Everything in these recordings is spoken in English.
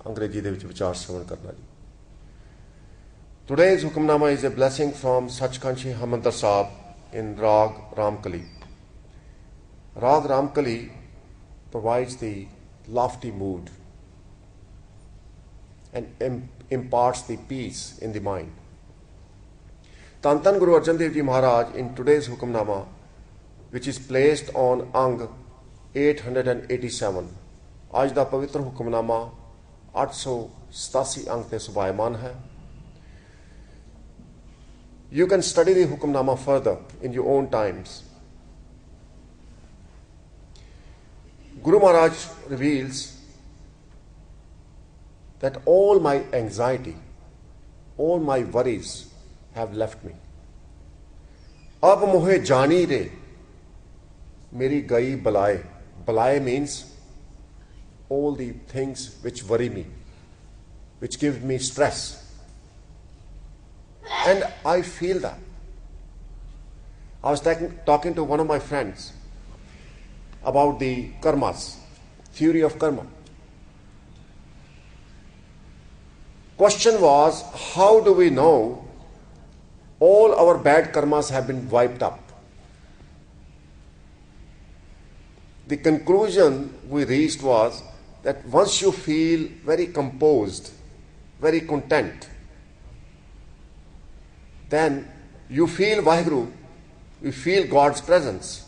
अंग्रेजी दे विच विचार श्रवण करना जी। Today's Hukamnama is a blessing from Sachkhand Shri Harmandir Sahib in Rag Ramkali. Rag Ramkali provides the lofty mood and imparts the peace in the mind. Tan Tan Guru Arjan Dev Ji Maharaj in today's Hukamnama, which is placed on Ang 887, आज दा पवित्र हुक्मनामा 887 अंक ते सुभायमान है. You can study the Hukamnama further in your own times. Guru Maharaj reveals that all my anxiety, all my worries have left me. Ab mohe jani re, meri gai balaye. Balaye means all the things which worry me, which give me stress. And I feel that. I was talking to one of my friends about the karmas, theory of karma. Question was, how do we know all our bad karmas have been wiped up? The conclusion we reached was that once you feel very composed, very content, then you feel Vaheguru, you feel God's presence.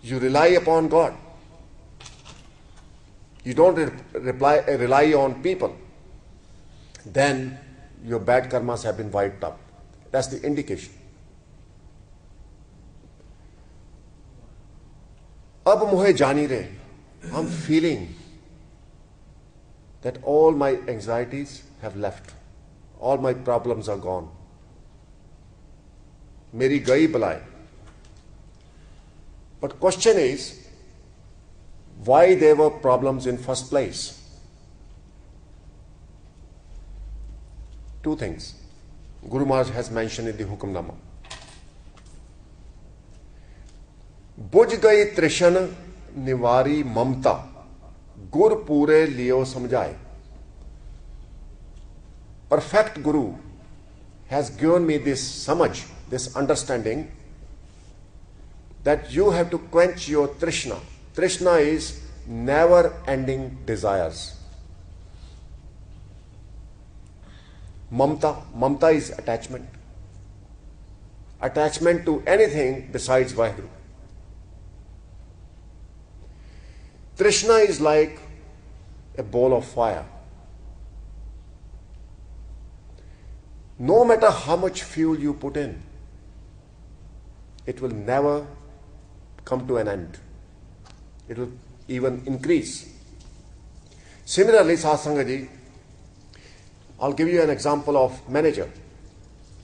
You rely upon God. You don't rely on people. Then your bad karmas have been wiped up. That's the indication. Ab mohe jani re, I'm feeling that all my anxieties have left. All my problems are gone. Meri gai balai. But question is, why there were problems in first place? Two things Guru Maharaj has mentioned in the Hukamnama. बुझ गई तृष्ण निवारी ममता गुर पूरे लियो समझाए. Perfect Guru has given me this samajh, this understanding that you have to quench your trishna. Trishna is never ending desires. Mamta is attachment. Attachment to anything besides Vaheguru. Trishna is like a ball of fire. No matter how much fuel you put in, it will never come to an end. It will even increase. Similarly, Satsanga, I'll give you an example of manager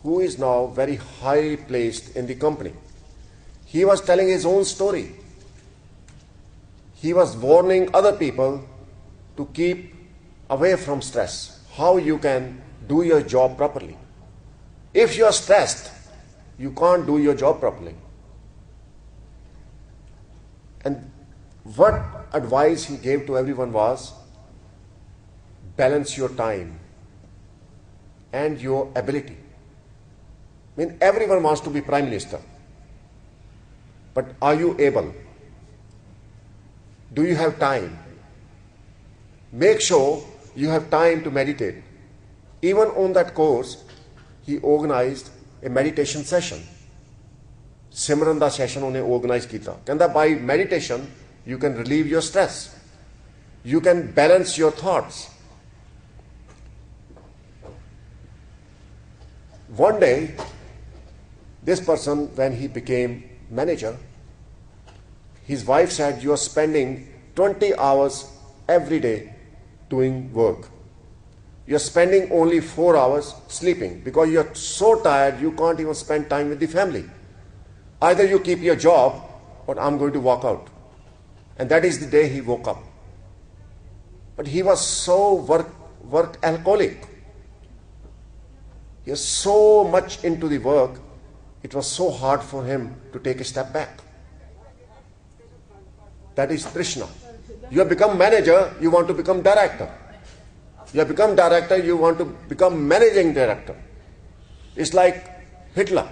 who is now very high placed in the company. He was telling his own story. He was warning other people to keep away from stress, how you can do your job properly. If you are stressed, you can't do your job properly. And what advice he gave to everyone was, balance your time and your ability. I mean, everyone wants to be Prime Minister. But are you able? Do you have time? Make sure you have time to meditate. Even on that course, he organized a meditation session. Simran da session ਉਹਨੇ organize ਕੀਤਾ. ਕਹਿੰਦਾ by meditation you can relieve your stress. You can balance your thoughts. One day, this person, when he became manager, his wife said, you are spending 20 hours every day doing work. You are spending only 4 hours sleeping because you are so tired you can't even spend time with the family. Either you keep your job or I'm going to walk out. And that is the day he woke up. But he was so work alcoholic. He was so much into the work, it was so hard for him to take a step back. That is Trishna. You have become manager, you want to become director. You have become director, you want to become managing director. It's like Hitler.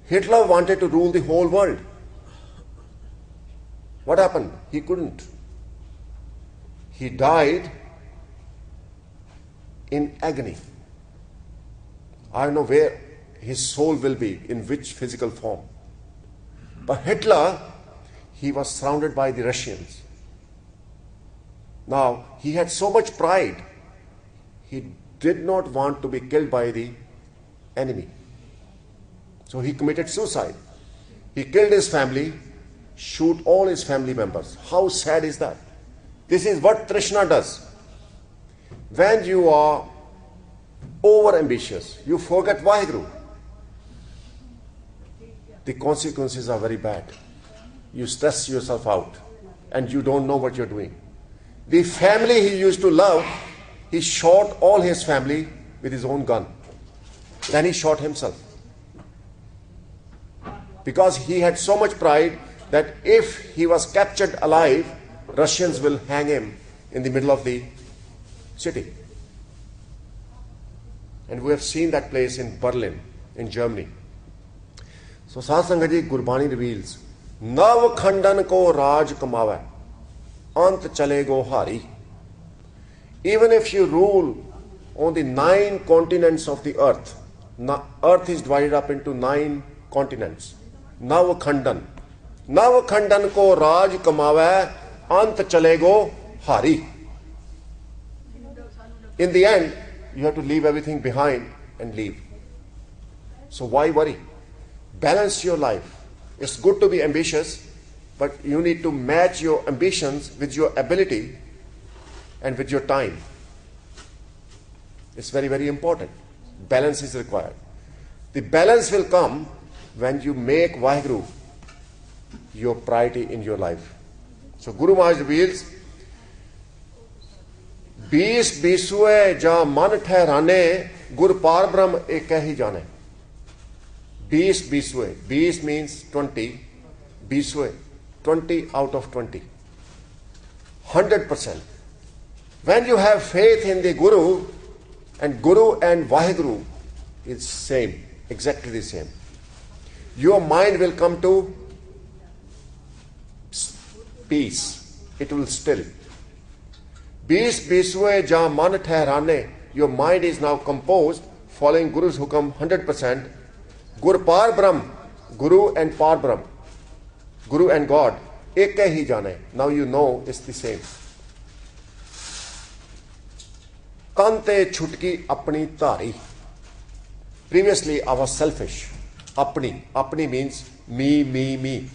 Hitler wanted to rule the whole world. What happened? He couldn't. He died in agony. I don't know where his soul will be, in which physical form. But Hitler, he was surrounded by the Russians. Now, he had so much pride, he did not want to be killed by the enemy. So he committed suicide. He killed his family, shoot all his family members. How sad is that? This is what Trishna does. When you are over ambitious, you forget Vaheguru. The consequences are very bad. You stress yourself out and you don't know what you're doing. The family he used to love, he shot all his family with his own gun. Then he shot himself. Because he had so much pride that if he was captured alive, Russians will hang him in the middle of the city. And we have seen that place in Berlin, in Germany. So Satsangat ji, Gurbani reveals, Nav Khandan ko Raj Kamava, Ant Chalego Hari. Even if you rule on the 9 continents of the earth, earth is divided up into 9 continents. Nav Khandan ko Raj Kamava, Ant Chalego Hari. In the end, you have to leave everything behind and leave. So why worry? Balance your life. It's good to be ambitious, but you need to match your ambitions with your ability and with your time. It's very, very important. Balance is required. The balance will come when you make Vaheguru your priority in your life. So Guru Maharaj reveals, 20 बीसुए जा मन ठहराने गुर पार ब्रह्म एक ही जाने. 20 बीसुए, 20 means 20, बीसुए 20 out of 20, 100%. When you have faith in the Guru and Vaheguru is same, exactly the same, your mind will come to peace. It will still. 20 बीसुए जहाँ मन ठहराने, your mind is now composed, following Guru's hukam 100%. Gur Par Brahm, Guru and Par Brahm, Guru and God, ek hi jane. Now you know it's the same. Kante chutki apni tari. Previously I was selfish. Apni means me.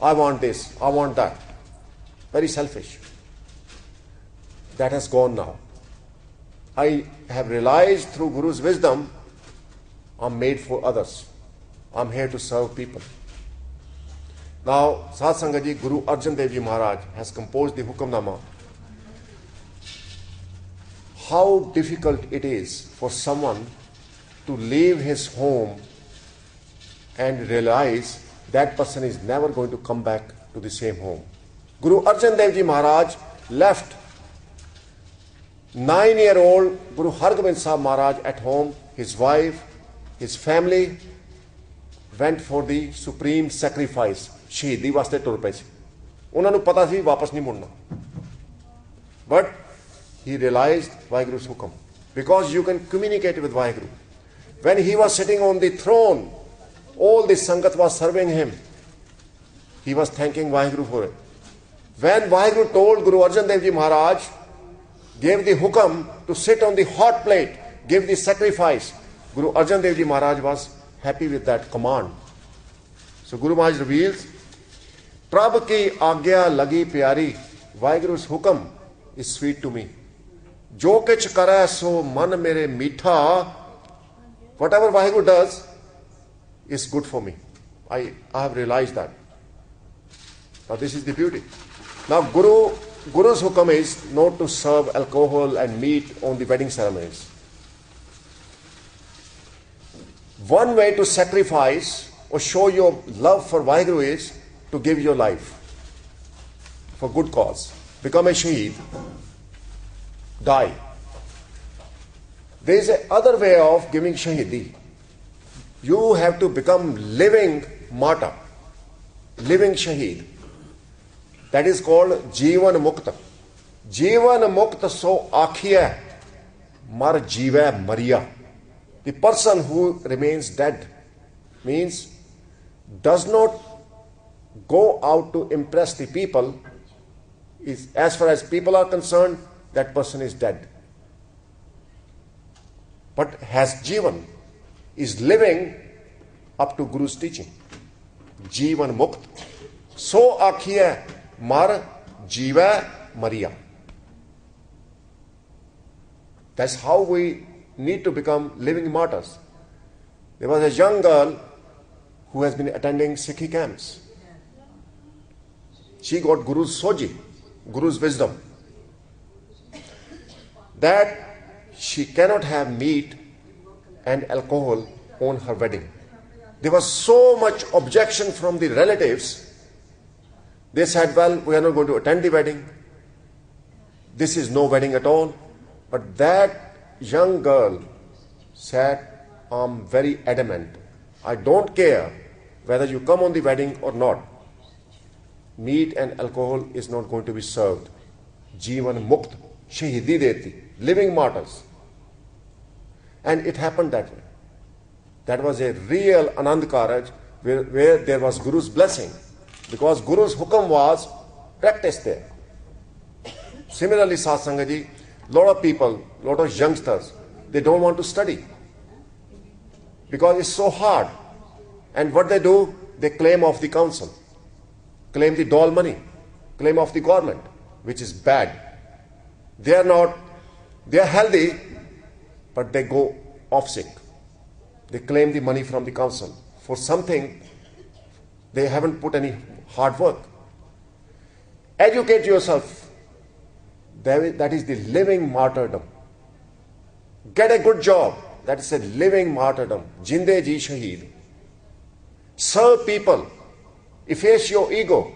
I want this, I want that. Very selfish. That has gone now. I have realized through Guru's wisdom, I'm made for others. I'm here to serve people. Now, Satsangat ji, Guru Arjan Dev Ji Maharaj has composed the Hukamnama. How difficult it is for someone to leave his home and realize that person is never going to come back to the same home. Guru Arjan Dev Ji Maharaj left 9-year-old Guru Hargobind Sahib Maharaj at home. His wife, his family went for the supreme sacrifice. शहीदी वास्ते तुर पे सी. उन्होंने पता सी वापस नहीं मुड़ना. But he realized Vaheguru's hukam. Because you can communicate with Vaheguru. When he was sitting on the throne, all the Sangat was serving him. He was thanking Vaheguru for it. When Vaheguru told Guru Arjan Dev Ji Maharaj, gave the hukam to sit on the hot plate, give the sacrifice, Guru Arjan Dev Ji Maharaj was happy with that command. So Guru Maharaj reveals, Prabh ki agya lagi pyari, Vaheguru's hukam is sweet to me. Jo kich kara so man mere meetha, whatever Vaheguru does is good for me. I have realized that. Now this is the beauty. Now Guru's hukam is not to serve alcohol and meat on the wedding ceremonies. One way to sacrifice or show your love for Vaheguru is to give your life for good cause. Become a shaheed. die. There is a other way of giving shahidi. You have to become living martyr, living shaheed. That is called Jeevan Mukta. Jeevan Mukta so akhiya mar jeeva Maria. The person who remains dead means does not go out to impress the people. Is, as far as people are concerned, that person is dead. But has Jeevan, is living up to Guru's teaching. Jeevan Mukt. So akhiya mar jeeva Maria. That's how we need to become living martyrs. There was a young girl who has been attending Sikhi camps. She got Guru's soji, Guru's wisdom, that she cannot have meat and alcohol on her wedding. There was so much objection from the relatives. They said, well, we are not going to attend the wedding. This is no wedding at all. But that young girl said, I'm very adamant. I don't care whether you come on the wedding or not. Meat and alcohol is not going to be served. Jeevan Mukt, Shahidi Deti, living martyrs. And it happened that way. That was a real Anand Karaj where there was Guru's blessing. Because Guru's hukam was practiced there. Similarly, Satsangaji, lot of people, lot of youngsters, they don't want to study. Because it's so hard. And what they do, they claim off the council, claim the dole money, claim off the government, which is bad. They are healthy, but they go off sick. They claim the money from the council for something they haven't put any hard work. Educate yourself. That is the living martyrdom. Get a good job. That is a living martyrdom. Jinde ji shaheed. Serve people. Efface your ego.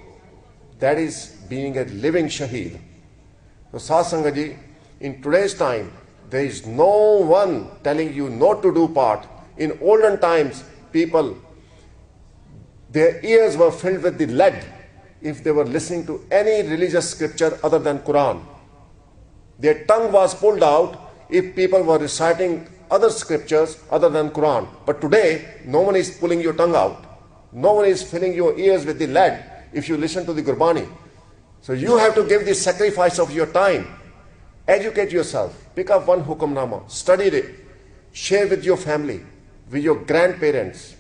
That is being a living shaheed. So Satsangaji, in today's time, there is no one telling you not to do part. In olden times, people, their ears were filled with the lead if they were listening to any religious scripture other than Quran. Their tongue was pulled out if people were reciting other scriptures other than Quran. But today, no one is pulling your tongue out. No one is filling your ears with the lead if you listen to the Gurbani. So you have to give the sacrifice of your time. Educate yourself. Pick up one hukamnama. Study it. Share with your family, with your grandparents,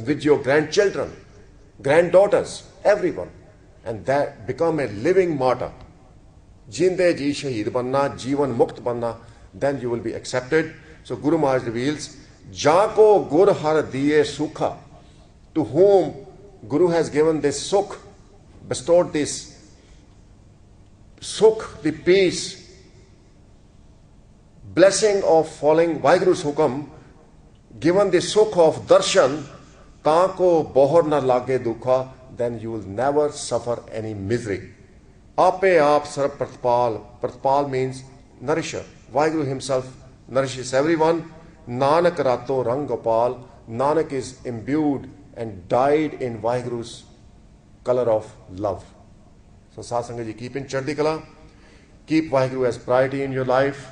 with your grandchildren, granddaughters, everyone. And that become a living martyr. Jinde ji shaheed banna, Jeevan Mukt banna, then you will be accepted. So Guru Maharaj reveals, Jako gur har diye sukha, to whom Guru has given this sukh, bestowed this sukh, the peace, blessing of following Vaheguru's hukam, given the sukh of darshan, Tako bohar na lage dukha, then you will never suffer any misery. Ape aap sarab pratpal. Pratpal means nourisher. Vaheguru himself nourishes everyone. Nanak rato rang gopal. Nanak is imbued and dyed in Vaheguru's color of love. So Satsangaji, keep in Chardi Kala. Keep Vaheguru as priority in your life.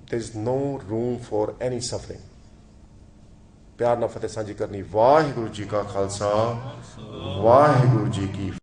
There is no room for any suffering. प्यार ना फतेह सांझी करनी। वाहिगुरु जी का खालसा, वाहिगुरु जी की